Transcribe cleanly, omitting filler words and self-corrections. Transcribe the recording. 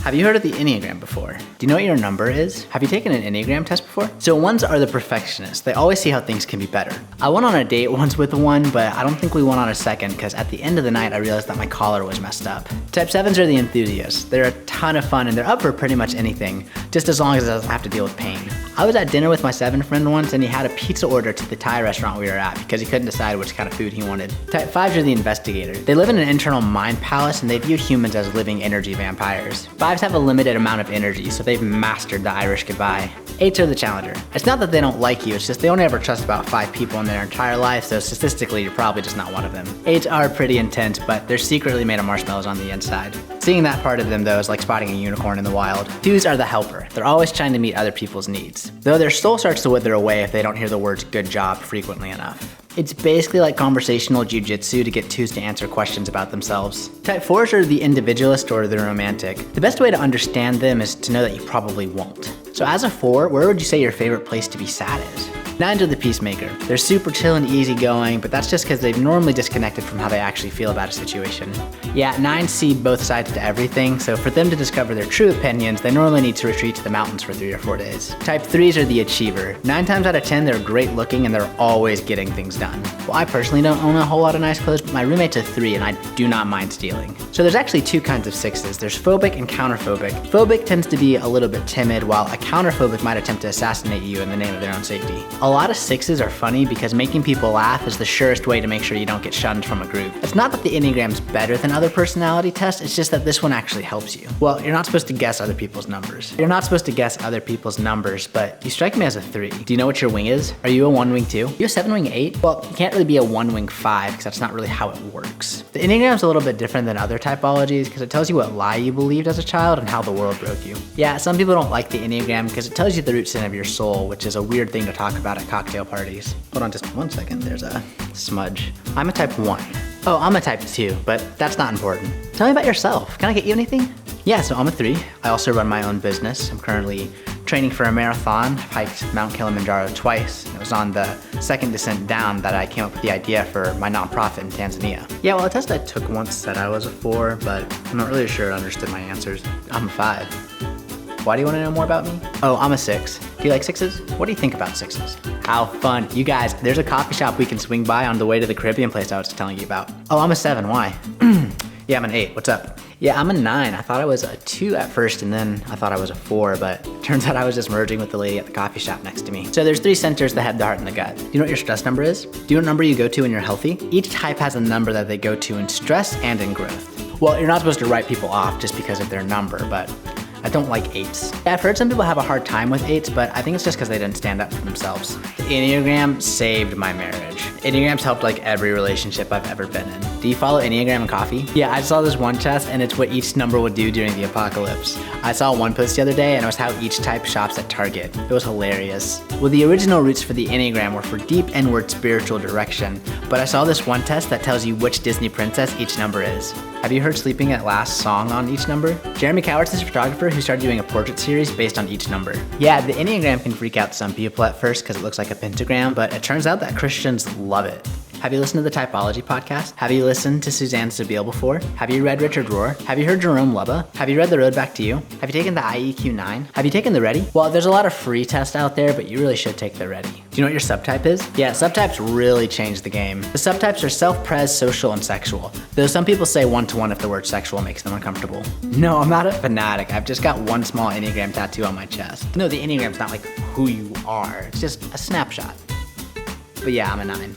Have you heard of the Enneagram before? Do you know what your number is? Have you taken an Enneagram test before? So ones are the perfectionists. They always see how things can be better. I went on a date once with one, but I don't think we went on a second because at the end of the night I realized that my collar was messed up. Type 7s are the enthusiasts. They're a ton of fun and they're up for pretty much anything, just as long as it doesn't have to deal with pain. I was at dinner with my 7 friend once and he had a pizza order to the Thai restaurant we were at because he couldn't decide which kind of food he wanted. Type 5s are the investigators. They live in an internal mind palace and they view humans as living energy vampires. 5s have a limited amount of energy, so they've mastered the Irish goodbye. 8s are the challenger. It's not that they don't like you, it's just they only ever trust about 5 people in their entire life, so statistically you're probably just not one of them. 8s are pretty intense, but they're secretly made of marshmallows on the inside. Seeing that part of them though is like spotting a unicorn in the wild. 2s are the helper. They're always trying to meet other people's needs, though their soul starts to wither away if they don't hear the words good job frequently enough. It's basically like conversational jujitsu to get 2s to answer questions about themselves. Type 4s are the individualist or the romantic. The best way to understand them is to know that you probably won't. So as a 4, where would you say your favorite place to be sad is? 9s are the peacemaker. They're super chill and easygoing, but that's just because they've normally disconnected from how they actually feel about a situation. Yeah, 9s see both sides to everything, so for them to discover their true opinions, they normally need to retreat to the mountains for 3 or 4 days. Type 3s are the achiever. 9 times out of 10, they're great looking and they're always getting things done. Well, I personally don't own a whole lot of nice clothes, but my roommate's a 3 and I do not mind stealing. So there's actually 2 kinds of 6s. There's phobic and counterphobic. Phobic tends to be a little bit timid, while a counterphobic might attempt to assassinate you in the name of their own safety. A lot of 6s are funny because making people laugh is the surest way to make sure you don't get shunned from a group. It's not that the Enneagram's better than other personality tests, it's just that this one actually helps you. Well, you're not supposed to guess other people's numbers. But you strike me as a 3. Do you know what your wing is? Are you a 1-wing 2? You a 7-wing 8? Well, you can't really be a 1-wing 5 because that's not really how it works. The Enneagram's a little bit different than other typologies because it tells you what lie you believed as a child and how the world broke you. Yeah, some people don't like the Enneagram because it tells you the root sin of your soul, which is a weird thing to talk about at cocktail parties. Hold on just 1 second, there's a smudge. I'm a type 1. Oh, I'm a type 2, but that's not important. Tell me about yourself. Can I get you anything? Yeah, so I'm a 3. I also run my own business. I'm currently training for a marathon. I've hiked Mount Kilimanjaro twice. It was on the second descent down that I came up with the idea for my nonprofit in Tanzania. Yeah, well, a test I took once said I was a 4, but I'm not really sure I understood my answers. I'm a 5. Why do you want to know more about me? Oh, I'm a 6. Do you like 6s? What do you think about 6s? How fun. You guys, there's a coffee shop we can swing by on the way to the Caribbean place I was telling you about. Oh, I'm a 7. Why? Yeah, I'm an 8. What's up? Yeah, I'm a 9. I thought I was a 2 at first, and then I thought I was a 4, but turns out I was just merging with the lady at the coffee shop next to me. So there's 3 centers: the head, the heart, and the gut. Do you know what your stress number is? Do you know what number you go to when you're healthy? Each type has a number that they go to in stress and in growth. Well, you're not supposed to write people off just because of their number, but I don't like 8s. Yeah, I've heard some people have a hard time with 8s, but I think it's just because they didn't stand up for themselves. The Enneagram saved my marriage. Enneagram's helped like every relationship I've ever been in. Do you follow Enneagram and coffee? Yeah, I saw this one test and it's what each number would do during the apocalypse. I saw one post the other day and it was how each type shops at Target. It was hilarious. Well, the original roots for the Enneagram were for deep inward spiritual direction, but I saw this one test that tells you which Disney princess each number is. Have you heard Sleeping at Last song on each number? Jeremy Cowart's this photographer who started doing a portrait series based on each number. Yeah, the Enneagram can freak out some people at first because it looks like a pentagram, but it turns out that Christians love it. Have you listened to the Typology podcast? Have you listened to Suzanne Stabile before? Have you read Richard Rohr? Have you heard Jerome Lubba? Have you read The Road Back to You? Have you taken the IEQ 9? Have you taken the Ready? Well, there's a lot of free tests out there, but you really should take the Ready. Do you know what your subtype is? Yeah, subtypes really change the game. The subtypes are self-pres, social, and sexual, though some people say 1-to-1 if the word sexual makes them uncomfortable. No, I'm not a fanatic. I've just got one small Enneagram tattoo on my chest. No, the Enneagram's not like who you are. It's just a snapshot. But yeah, I'm a 9.